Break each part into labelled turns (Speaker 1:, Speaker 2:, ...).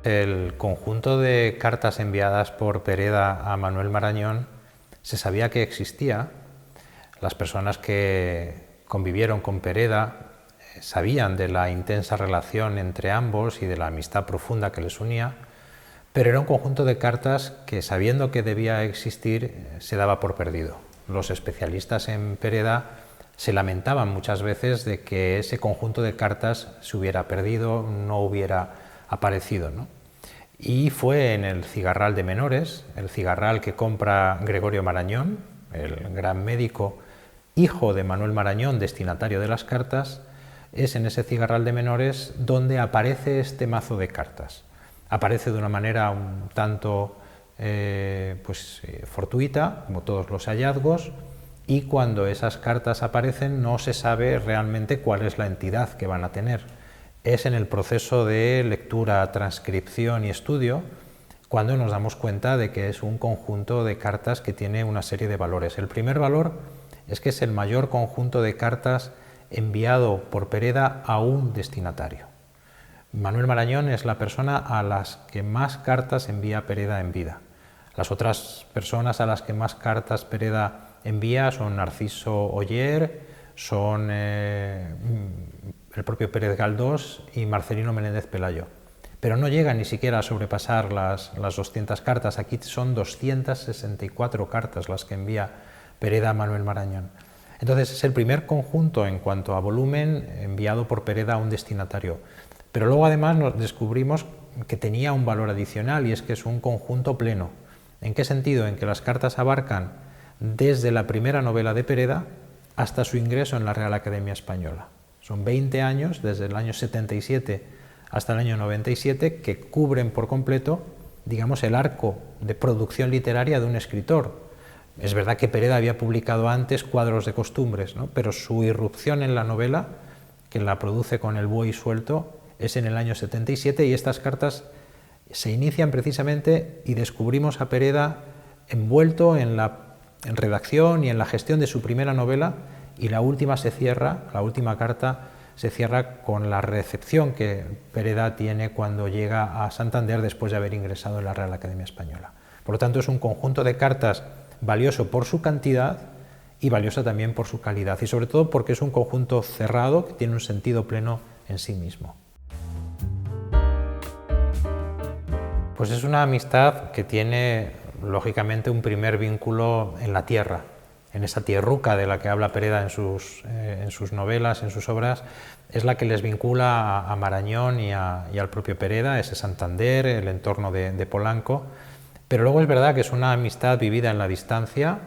Speaker 1: El conjunto de cartas enviadas por Pereda a Manuel Marañón se sabía que existía. Las personas que convivieron con Pereda sabían de la intensa relación entre ambos y de la amistad profunda que les unía, pero era un conjunto de cartas que, sabiendo que debía existir, se daba por perdido. Los especialistas en Pereda se lamentaban muchas veces de que ese conjunto de cartas se hubiera perdido, no hubiera aparecido, ¿no? Y fue en el Cigarral de Menores, el cigarral que compra Gregorio Marañón, el gran médico, hijo de Manuel Marañón, destinatario de las cartas. Es en ese Cigarral de Menores donde aparece este mazo de cartas. Aparece de una manera un tanto fortuita, como todos los hallazgos, y cuando esas cartas aparecen no se sabe realmente cuál es la entidad que van a tener. Es en el proceso de lectura, transcripción y estudio cuando nos damos cuenta de que es un conjunto de cartas que tiene una serie de valores. El primer valor es que es el mayor conjunto de cartas enviado por Pereda a un destinatario. Manuel Marañón es la persona a las que más cartas envía Pereda en vida. Las otras personas a las que más cartas Pereda envía son Narciso Oller, son el propio Pérez Galdós y Marcelino Menéndez Pelayo. Pero no llega ni siquiera a sobrepasar las 200 cartas. Aquí son 264 cartas las que envía Pereda a Manuel Marañón. Entonces es el primer conjunto en cuanto a volumen enviado por Pereda a un destinatario. Pero luego además nos descubrimos que tenía un valor adicional, y es que es un conjunto pleno. ¿En qué sentido? En que las cartas abarcan desde la primera novela de Pereda hasta su ingreso en la Real Academia Española. Son 20 años, desde el año 77 hasta el año 97, que cubren por completo, digamos, el arco de producción literaria de un escritor. Es verdad que Pereda había publicado antes Cuadros de costumbres, ¿no? Pero su irrupción en la novela, que la produce con El buey suelto, es en el año 77, y estas cartas se inician precisamente y descubrimos a Pereda envuelto en redacción y en la gestión de su primera novela, y la última carta se cierra con la recepción que Pereda tiene cuando llega a Santander después de haber ingresado en la Real Academia Española. Por lo tanto, es un conjunto de cartas valioso por su cantidad y valiosa también por su calidad, y sobre todo porque es un conjunto cerrado que tiene un sentido pleno en sí mismo. Pues es una amistad que tiene, lógicamente, un primer vínculo en la tierra, en esa tierruca de la que habla Pereda en sus novelas, en sus obras. Es la que les vincula a Marañón y al propio Pereda, ese Santander, el entorno de Polanco. Pero luego es verdad que es una amistad vivida en la distancia.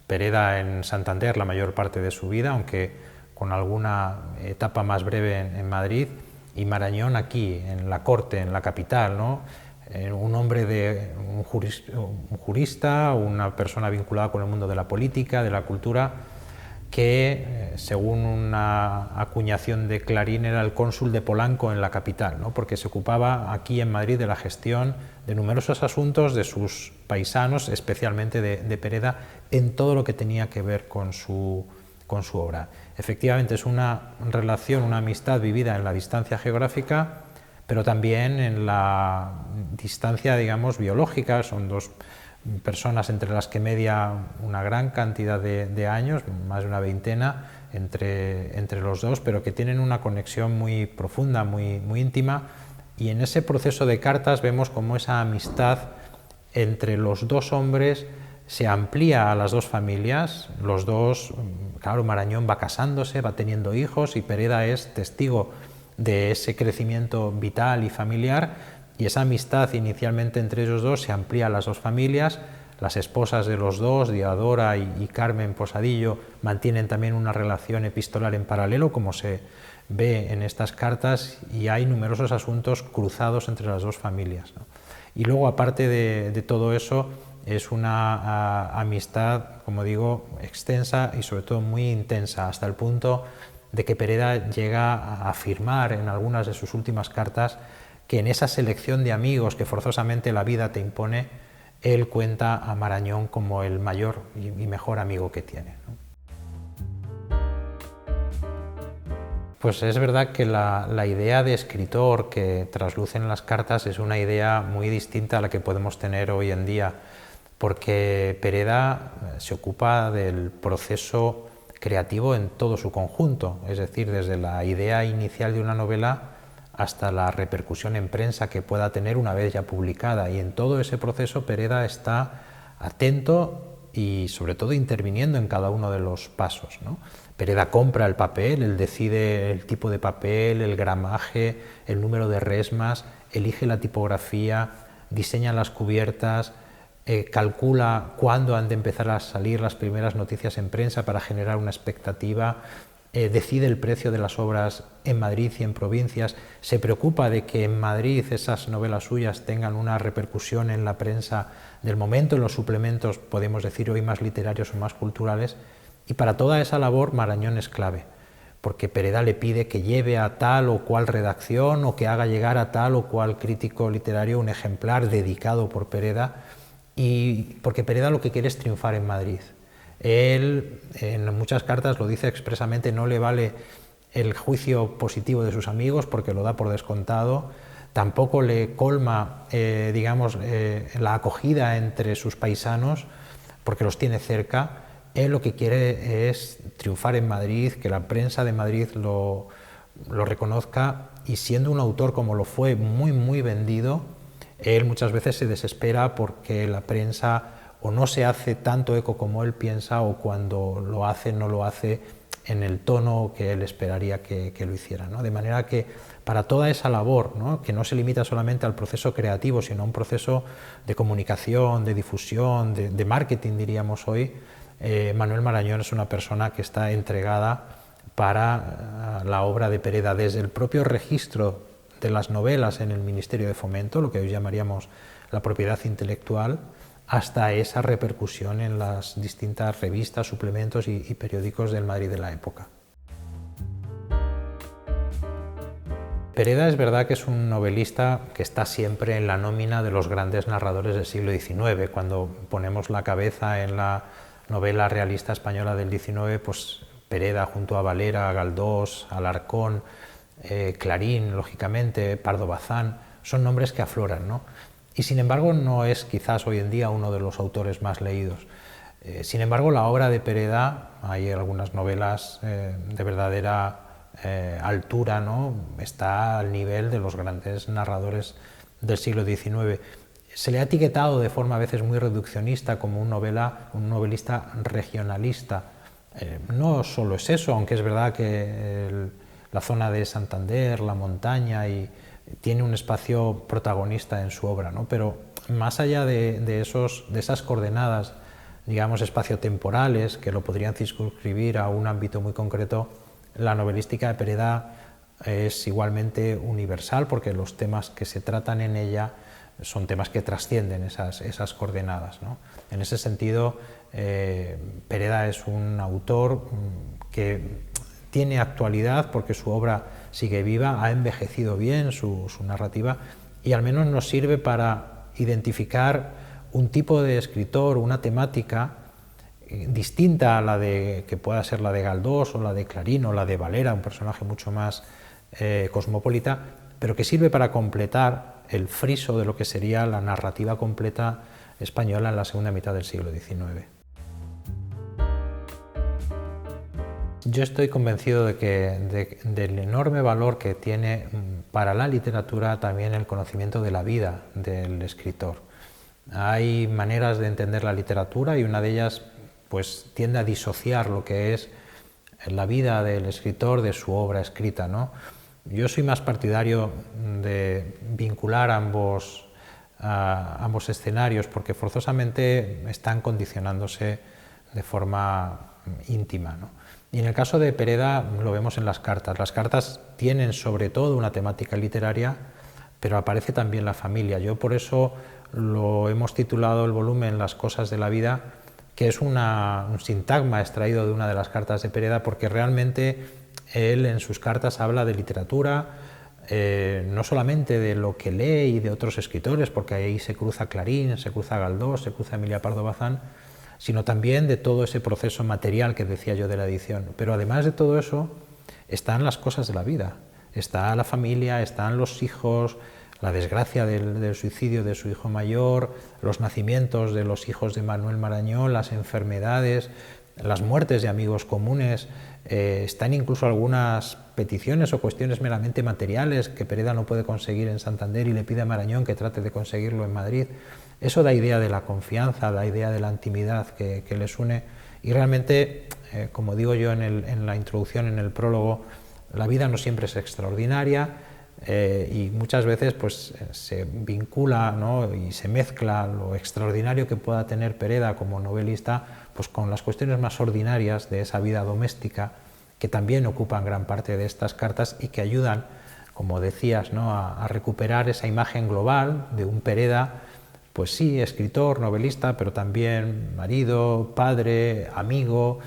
Speaker 1: Pereda en Santander la mayor parte de su vida, aunque con alguna etapa más breve en Madrid, y Marañón aquí, en la corte, en la capital, ¿no? Un hombre un jurista, una persona vinculada con el mundo de la política, de la cultura, que según una acuñación de Clarín era el cónsul de Polanco en la capital, ¿no? Porque se ocupaba aquí en Madrid de la gestión de numerosos asuntos de sus paisanos, especialmente de Pereda, en todo lo que tenía que ver con su obra. Efectivamente es una relación, una amistad vivida en la distancia geográfica, pero también en la distancia, digamos, biológica. Son dos personas entre las que media una gran cantidad de años, más de una veintena entre los dos, pero que tienen una conexión muy profunda, muy íntima, y en ese proceso de cartas vemos cómo esa amistad entre los dos hombres se amplía a las dos familias. Los dos, claro, Marañón va casándose, va teniendo hijos, y Pereda es testigo de ese crecimiento vital y familiar, y esa amistad inicialmente entre ellos dos se amplía a las dos familias. Las esposas de los dos, Diadora y Carmen Posadillo, mantienen también una relación epistolar en paralelo, como se ve en estas cartas, y hay numerosos asuntos cruzados entre las dos familias, ¿no? Y luego, aparte de todo eso, es una amistad, como digo, extensa y sobre todo muy intensa, hasta el punto de que Pereda llega a afirmar en algunas de sus últimas cartas que en esa selección de amigos que forzosamente la vida te impone, él cuenta a Marañón como el mayor y mejor amigo que tiene, ¿no? Pues es verdad que la idea de escritor que traslucen las cartas es una idea muy distinta a la que podemos tener hoy en día, porque Pereda se ocupa del proceso creativo en todo su conjunto, es decir, desde la idea inicial de una novela hasta la repercusión en prensa que pueda tener una vez ya publicada, y en todo ese proceso Pereda está atento y sobre todo interviniendo en cada uno de los pasos, ¿no? Pereda compra el papel, él decide el tipo de papel, el gramaje, el número de resmas, elige la tipografía, diseña las cubiertas, calcula cuándo han de empezar a salir las primeras noticias en prensa para generar una expectativa, decide el precio de las obras en Madrid y en provincias, se preocupa de que en Madrid esas novelas suyas tengan una repercusión en la prensa del momento, en los suplementos, podemos decir hoy más literarios o más culturales, y para toda esa labor Marañón es clave, porque Pereda le pide que lleve a tal o cual redacción o que haga llegar a tal o cual crítico literario un ejemplar dedicado por Pereda, y porque Pereda lo que quiere es triunfar en Madrid. Él, en muchas cartas lo dice expresamente, no le vale el juicio positivo de sus amigos porque lo da por descontado, tampoco le colma, la acogida entre sus paisanos porque los tiene cerca. Él lo que quiere es triunfar en Madrid, que la prensa de Madrid lo reconozca, y siendo un autor como lo fue muy vendido, él muchas veces se desespera porque la prensa o no se hace tanto eco como él piensa, o cuando lo hace no lo hace en el tono que él esperaría que lo hiciera, ¿no? De manera que para toda esa labor, ¿no?, que no se limita solamente al proceso creativo, sino a un proceso de comunicación, de difusión, de marketing, diríamos hoy, Manuel Marañón es una persona que está entregada para la obra de Pereda, desde el propio registro de las novelas en el Ministerio de Fomento, lo que hoy llamaríamos la propiedad intelectual, hasta esa repercusión en las distintas revistas, suplementos y periódicos del Madrid de la época. Pereda es verdad que es un novelista que está siempre en la nómina de los grandes narradores del siglo XIX. Cuando ponemos la cabeza en la novela realista española del XIX, pues Pereda junto a Valera, a Galdós, Alarcón, Clarín, lógicamente, Pardo Bazán, son nombres que afloran, ¿no? Y sin embargo no es quizás hoy en día uno de los autores más leídos. Sin embargo, la obra de Pereda, hay algunas novelas de verdadera altura, ¿no?, está al nivel de los grandes narradores del siglo XIX. Se le ha etiquetado de forma a veces muy reduccionista como un novelista regionalista. No solo es eso, aunque es verdad que la zona de Santander, la montaña, tiene un espacio protagonista en su obra, ¿no? Pero más allá de esas coordenadas, digamos, espaciotemporales, que lo podrían circunscribir a un ámbito muy concreto, la novelística de Pereda es igualmente universal, porque los temas que se tratan en ella son temas que trascienden esas coordenadas, ¿no? En ese sentido, Pereda es un autor que tiene actualidad porque su obra sigue viva, ha envejecido bien su narrativa, y al menos nos sirve para identificar un tipo de escritor, una temática distinta a la que pueda ser la de Galdós o la de Clarín o la de Valera, un personaje mucho más cosmopolita, pero que sirve para completar el friso de lo que sería la narrativa completa española en la segunda mitad del siglo XIX. Yo estoy convencido del enorme valor que tiene para la literatura también el conocimiento de la vida del escritor. Hay maneras de entender la literatura y una de ellas pues tiende a disociar lo que es la vida del escritor de su obra escrita, ¿no? Yo soy más partidario de vincular ambos escenarios, porque forzosamente están condicionándose de forma íntima, ¿no? Y en el caso de Pereda lo vemos en las cartas. Las cartas tienen sobre todo una temática literaria, pero aparece también la familia. Yo por eso lo hemos titulado el volumen Las cosas de la vida, que es un sintagma extraído de una de las cartas de Pereda, porque realmente él en sus cartas habla de literatura, no solamente de lo que lee y de otros escritores, porque ahí se cruza Clarín, se cruza Galdós, se cruza Emilia Pardo Bazán, sino también de todo ese proceso material que decía yo de la edición. Pero además de todo eso, están las cosas de la vida, está la familia, están los hijos, la desgracia del suicidio de su hijo mayor, los nacimientos de los hijos de Manuel Marañón, las enfermedades, las muertes de amigos comunes, están incluso algunas peticiones o cuestiones meramente materiales que Pereda no puede conseguir en Santander y le pide a Marañón que trate de conseguirlo en Madrid. Eso da idea de la confianza, da idea de la intimidad que les une, y realmente, como digo yo en la introducción, en el prólogo, la vida no siempre es extraordinaria, y muchas veces pues, se vincula, ¿no?, y se mezcla lo extraordinario que pueda tener Pereda como novelista pues, con las cuestiones más ordinarias de esa vida doméstica, que también ocupan gran parte de estas cartas y que ayudan, como decías, ¿no?, a recuperar esa imagen global de un Pereda, pues sí, escritor, novelista, pero también marido, padre, amigo,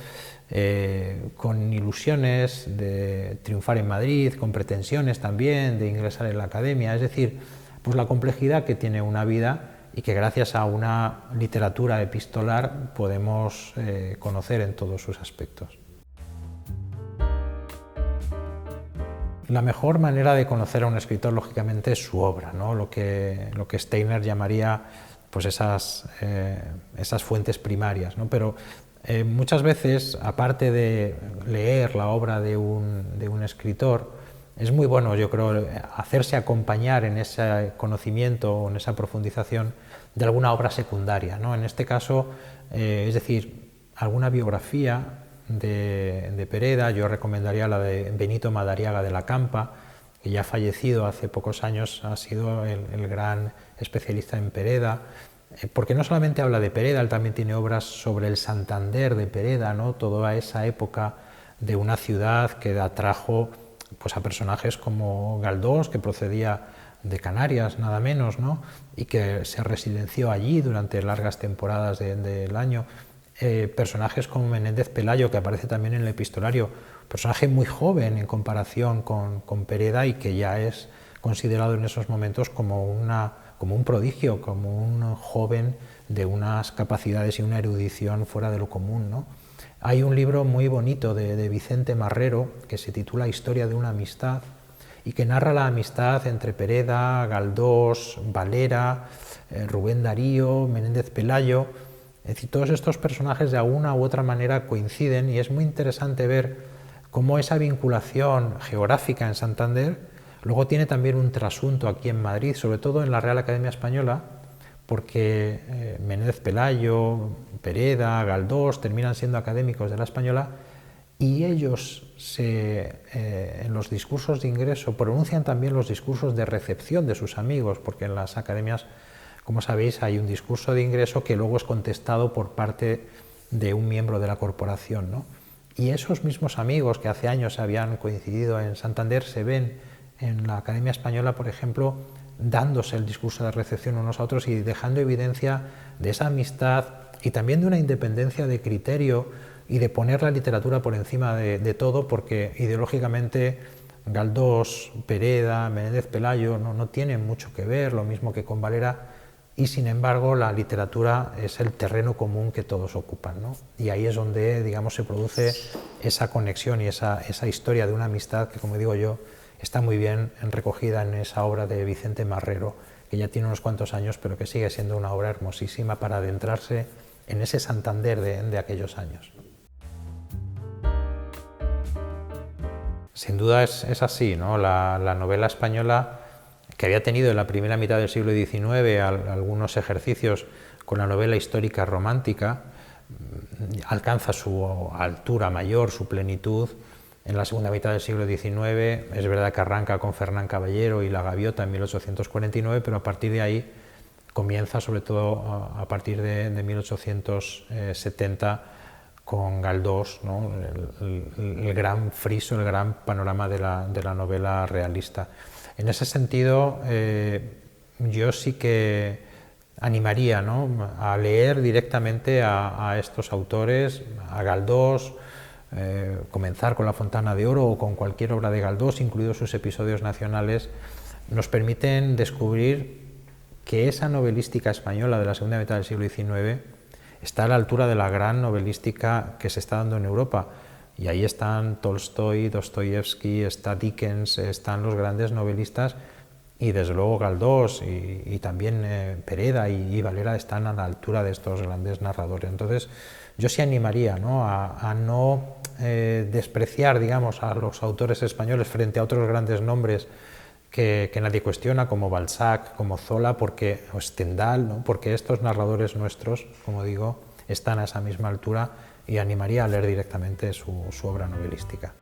Speaker 1: con ilusiones de triunfar en Madrid, con pretensiones también de ingresar en la academia, es decir, pues la complejidad que tiene una vida y que gracias a una literatura epistolar podemos conocer en todos sus aspectos. La mejor manera de conocer a un escritor, lógicamente, es su obra, ¿no?, lo que Steiner llamaría pues esas fuentes primarias, ¿no? Pero muchas veces, aparte de leer la obra de un escritor, es muy bueno, yo creo, hacerse acompañar en ese conocimiento o en esa profundización de alguna obra secundaria, ¿no? En este caso, es decir, alguna biografía de Pereda. Yo recomendaría la de Benito Madariaga de la Campa, que ya fallecido hace pocos años, ha sido el gran especialista en Pereda, porque no solamente habla de Pereda, él también tiene obras sobre el Santander de Pereda, ¿no?, toda esa época de una ciudad que atrajo pues, a personajes como Galdós, que procedía de Canarias, nada menos, ¿no?, y que se residenció allí durante largas temporadas del año. Personajes como Menéndez Pelayo, que aparece también en el epistolario, personaje muy joven en comparación con Pereda y que ya es considerado en esos momentos como un prodigio, como un joven de unas capacidades y una erudición fuera de lo común, ¿no? Hay un libro muy bonito de Vicente Marrero que se titula Historia de una amistad y que narra la amistad entre Pereda, Galdós, Valera, Rubén Darío, Menéndez Pelayo. Es decir, todos estos personajes de alguna u otra manera coinciden y es muy interesante ver cómo esa vinculación geográfica en Santander luego tiene también un trasunto aquí en Madrid, sobre todo en la Real Academia Española, porque Menéndez Pelayo, Pereda, Galdós terminan siendo académicos de la Española y ellos en los discursos de ingreso pronuncian también los discursos de recepción de sus amigos, porque en las academias, como sabéis, hay un discurso de ingreso que luego es contestado por parte de un miembro de la corporación, ¿no? Y esos mismos amigos que hace años habían coincidido en Santander se ven en la Academia Española, por ejemplo, dándose el discurso de recepción unos a otros y dejando evidencia de esa amistad y también de una independencia de criterio y de poner la literatura por encima de todo, porque ideológicamente Galdós, Pereda, Menéndez Pelayo no tienen mucho que ver, lo mismo que con Valera, y sin embargo la literatura es el terreno común que todos ocupan, ¿no? Y ahí es donde, digamos, se produce esa conexión y esa historia de una amistad que, como digo yo, está muy bien recogida en esa obra de Vicente Marrero, que ya tiene unos cuantos años, pero que sigue siendo una obra hermosísima para adentrarse en ese Santander de aquellos años. Sin duda es así, ¿no? La novela española, que había tenido en la primera mitad del siglo XIX algunos ejercicios con la novela histórica romántica, alcanza su altura mayor, su plenitud, en la segunda mitad del siglo XIX. Es verdad que arranca con Fernán Caballero y La Gaviota en 1849, pero a partir de ahí comienza, sobre todo a partir de 1870, con Galdós, ¿no?, el gran friso, el gran panorama de la novela realista. En ese sentido, yo sí que animaría, ¿no?, a leer directamente a estos autores, a Galdós, comenzar con La Fontana de Oro o con cualquier obra de Galdós, incluidos sus episodios nacionales, nos permiten descubrir que esa novelística española de la segunda mitad del siglo XIX está a la altura de la gran novelística que se está dando en Europa. Y ahí están Tolstoy, Dostoyevsky, está Dickens, están los grandes novelistas, y desde luego Galdós y también Pereda y Valera están a la altura de estos grandes narradores. Entonces yo sí animaría, ¿no?, a no despreciar, digamos, a los autores españoles frente a otros grandes nombres que nadie cuestiona, como Balzac, como Zola, o Stendhal, ¿no?, porque estos narradores nuestros, como digo, están a esa misma altura, y animaría a leer directamente su obra novelística.